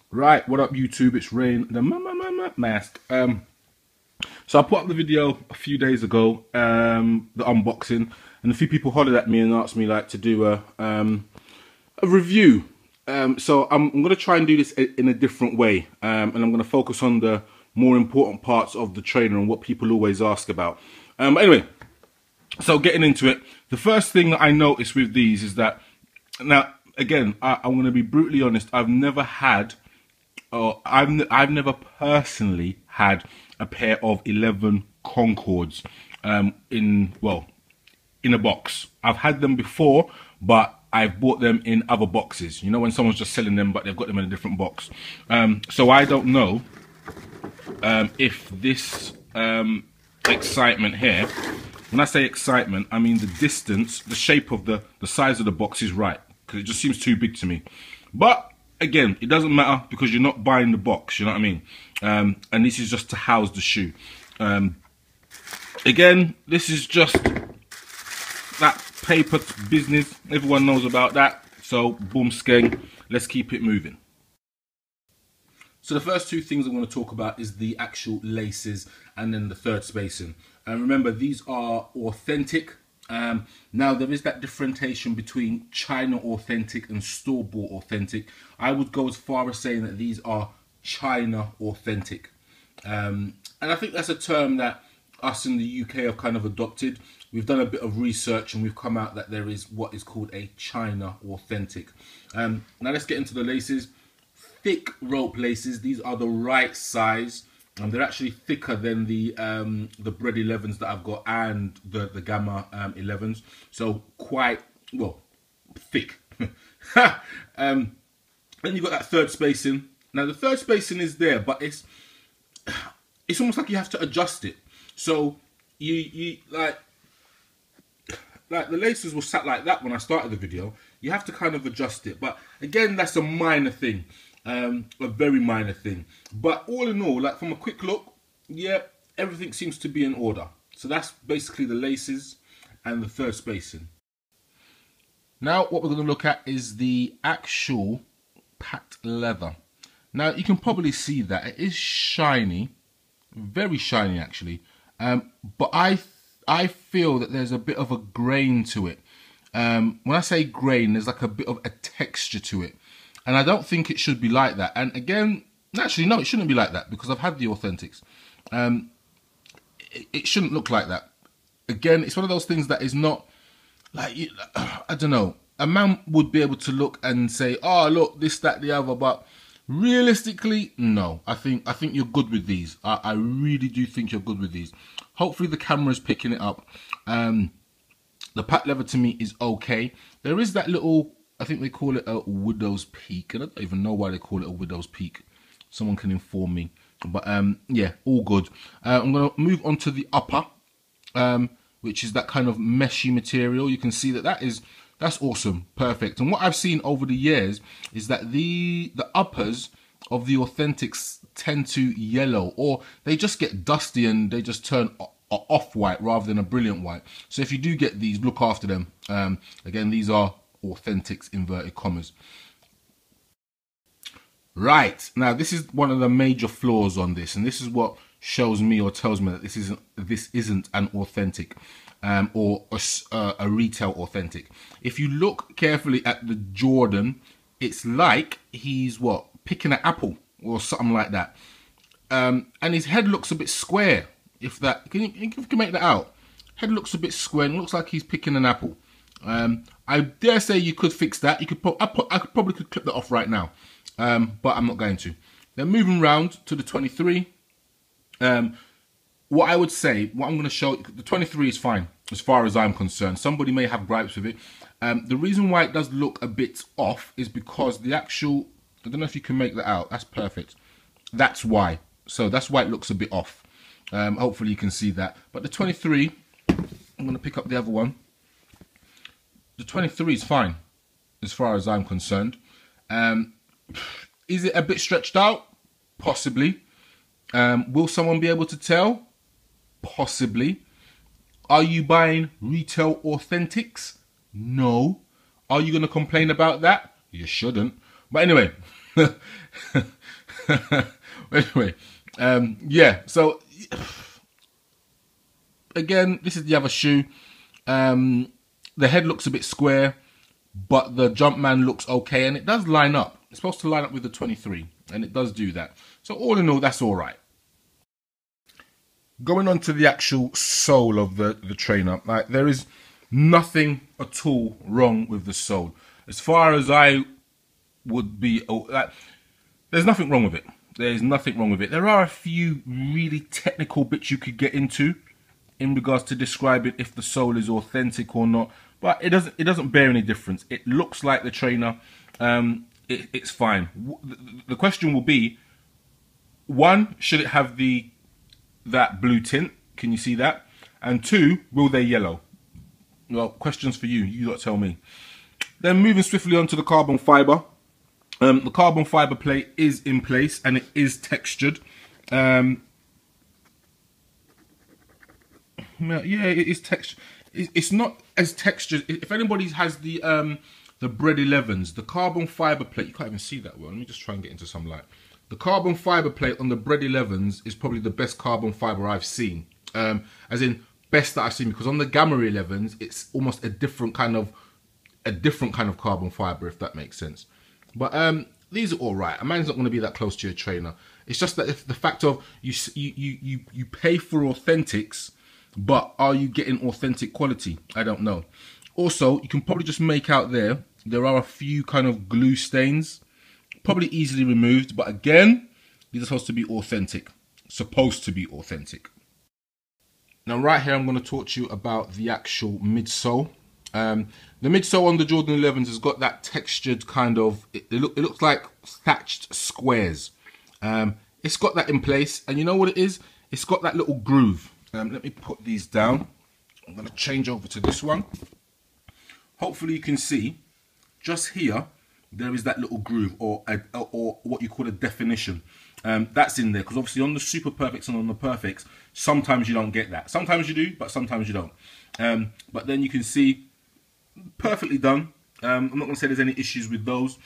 Right, what up YouTube? It's Rain, the mask. So I put up the video a few days ago, the unboxing, and a few people hollered at me and asked me like to do a review. So I'm going to try and do this in a different way, and I'm going to focus on the more important parts of the trainer and what people always ask about. But anyway, so getting into it, the first thing that I noticed with these is that, now again, I'm going to be brutally honest, I've never personally had a pair of 11 Concords in a box. I've had them before, but I've bought them in other boxes. You know, when someone's just selling them, but they've got them in a different box. So I don't know if this excitement here, when I say excitement, I mean the distance, the shape of the size of the box is right, because it just seems too big to me. But again, it doesn't matter because you're not buying the box, you know what I mean? And this is just to house the shoe. Again, this is just that paper business. Everyone knows about that. So, boom skeng, let's keep it moving. So the first two things I'm going to talk about is the actual laces and then the third spacing. And remember, these are authentic. Now there is that differentiation between China authentic and store-bought authentic. I would go as far as saying that these are China authentic. And I think that's a term that us in the UK have kind of adopted. We've done a bit of research and we've come out that there is what is called a China authentic. Now let's get into the laces. Thick rope laces. These are the right size. And they're actually thicker than the Bread 11s that I've got and the Gamma 11s. So quite, well, thick. Then you've got that third spacing. Now the third spacing is there, but it's almost like you have to adjust it. So you like the laces were sat like that when I started the video. You have to kind of adjust it. But again, that's a minor thing. A very minor thing, but all in all, like from a quick look, yeah, everything seems to be in order. So that's basically the laces and the third spacing. Now what we're going to look at is the actual packed leather. Now you can probably see that it is shiny, very shiny actually, but I feel that there's a bit of a grain to it. When I say grain, there's like a bit of a texture to it. And I don't think it should be like that. And again, actually, no, it shouldn't be like that because I've had the Authentics. It shouldn't look like that. Again, it's one of those things that is not like, I don't know. A man would be able to look and say, oh, look, this, that, the other. But realistically, no. I think you're good with these. I really do think you're good with these. Hopefully the camera's picking it up. The packed leather to me is okay. There is that little, I think they call it a widow's peak. And I don't even know why they call it a widow's peak. Someone can inform me. But yeah, all good. I'm going to move on to the upper, which is that kind of meshy material. You can see that that's awesome. Perfect. And what I've seen over the years is that the uppers of the Authentics tend to yellow, or they just get dusty and they just turn off-white rather than a brilliant white. So if you do get these, look after them. Again, these are Authentics inverted commas. Right, now this is one of the major flaws on this, and this is what shows me or tells me that this isn't an authentic or a retail authentic. If you look carefully at the Jordan, it's like he's picking an apple or something like that, and his head looks a bit square. If that can you make that out? Head looks a bit square and looks like he's picking an apple. I dare say you could fix that. You could I probably could clip that off right now, but I'm not going to. Then moving round to the 23. What I would say, what I'm going to show, the 23 is fine as far as I'm concerned. Somebody may have gripes with it. The reason why it does look a bit off is because the actual, I don't know if you can make that out. That's perfect. That's why. So that's why it looks a bit off. Hopefully you can see that. But the 23, I'm going to pick up the other one. The 23 is fine, as far as I'm concerned. Is it a bit stretched out? Possibly. Will someone be able to tell? Possibly. Are you buying retail Authentics? No. Are you going to complain about that? You shouldn't. But anyway, Anyway, yeah, so again, this is the other shoe. The head looks a bit square, but the Jumpman looks okay, and it does line up. It's supposed to line up with the 23, and it does do that. So all in all, that's all right. Going on to the actual sole of the trainer, like, there is nothing at all wrong with the sole. As far as I would be, like, there's nothing wrong with it. There's nothing wrong with it. There are a few really technical bits you could get into in regards to describing if the sole is authentic or not, but it doesn't bear any difference. It looks like the trainer. It's fine. The question will be, one, should it have that blue tint? Can you see that? And two, will they yellow? Well, questions for you. You lot tell me. Then moving swiftly on to the carbon fiber. The carbon fiber plate is in place and it is textured. Yeah, it is textured. It's not as textured. If anybody has the Bread 11s, the carbon fiber plate, you can't even see that well. Let me just try and get into some light. The carbon fiber plate on the Bread 11s is probably the best carbon fiber I've seen. As in best that I've seen, because on the Gamma 11s, it's almost a different kind of carbon fiber, if that makes sense. But these are all right. A man's not going to be that close to your trainer. It's just that the fact of you pay for authentics, but are you getting authentic quality? I don't know. Also, you can probably just make out there are a few kind of glue stains, probably easily removed. But again, these are supposed to be authentic. Supposed to be authentic. Now, right here, I'm going to talk to you about the actual midsole. The midsole on the Jordan 11s has got that textured kind of, it looks like thatched squares. It's got that in place, and you know what it is? It's got that little groove. Let me put these down. I'm going to change over to this one. Hopefully you can see, just here, there is that little groove, or what you call a definition. That's in there, because obviously on the super perfects and on the perfects, sometimes you don't get that. Sometimes you do, but sometimes you don't. But then you can see, perfectly done. I'm not going to say there's any issues with those.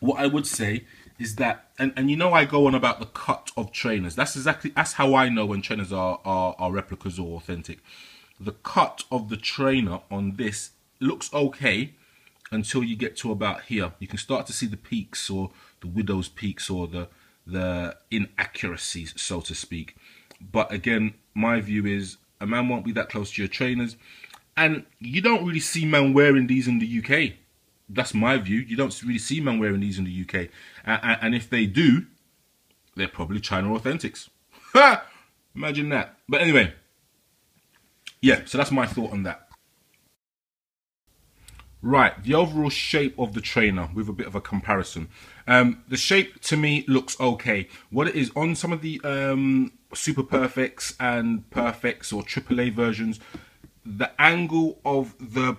What I would say is that, and you know I go on about the cut of trainers. That's how I know when trainers are replicas or authentic. The cut of the trainer on this looks okay until you get to about here. You can start to see the peaks, or the widow's peaks, or the inaccuracies, so to speak. But again, my view is a man won't be that close to your trainers. And you don't really see men wearing these in the UK. That's my view. You don't really see men wearing these in the UK. And if they do, they're probably China Authentics. Ha! Imagine that. But anyway, yeah, so that's my thought on that. Right, the overall shape of the trainer with a bit of a comparison. The shape to me looks okay. What it is, on some of the Super Perfects and Perfects or AAA versions, the angle of the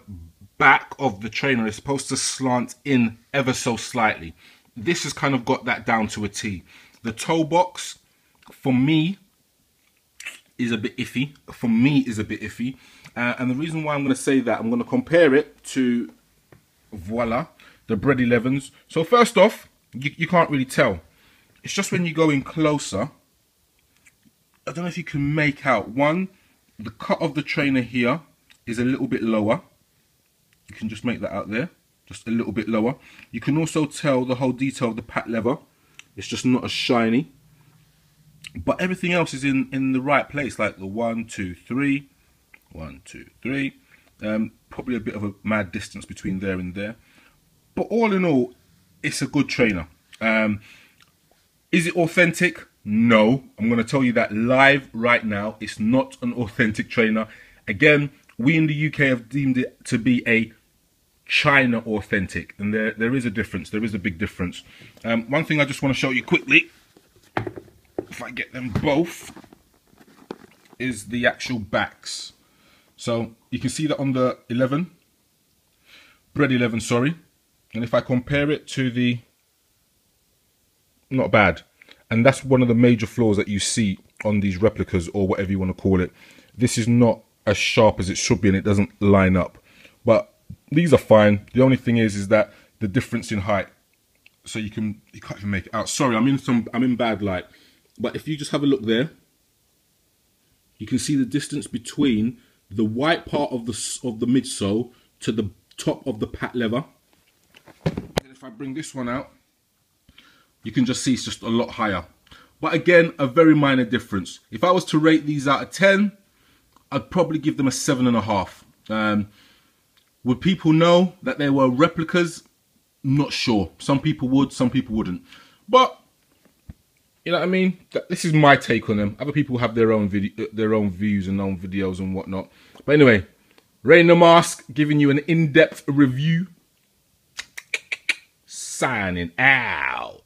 back of the trainer is supposed to slant in ever so slightly. This has kind of got that down to a T. The toe box, for me, is a bit iffy. And the reason why I'm going to say that, I'm going to compare it to, voila, the Bread 11s. So first off, you can't really tell. It's just when you go in closer, I don't know if you can make out. One, the cut of the trainer here is a little bit lower. You can just make that out there, just a little bit lower. You can also tell the whole detail of the pat leather. It's just not as shiny. But everything else is in the right place, like the 1, 2, 3. 1, 2, 3. Probably a bit of a mad distance between there and there. But all in all, it's a good trainer. Is it authentic? No. I'm going to tell you that live right now. It's not an authentic trainer. Again, we in the UK have deemed it to be a China authentic. And there is a difference. There is a big difference. One thing I just want to show you quickly, if I get them both, is the actual backs. So you can see that on the 11, Bread 11, sorry. And if I compare it to the, not bad. And that's one of the major flaws that you see on these replicas, or whatever you want to call it. This is not as sharp as it should be, and it doesn't line up. But these are fine. The only thing is that the difference in height. so you can't even make it out. Sorry, I'm in bad light. But if you just have a look there, you can see the distance between the white part of the midsole to the top of the pat leather. And if I bring this one out, you can just see it's just a lot higher. But again, a very minor difference. If I was to rate these out of 10, I'd probably give them a 7.5. Would people know that they were replicas? Not sure. Some people would, some people wouldn't. But you know what I mean? This is my take on them. Other people have their own views and own videos and whatnot. But anyway, Rain the Mask giving you an in-depth review. Signing out.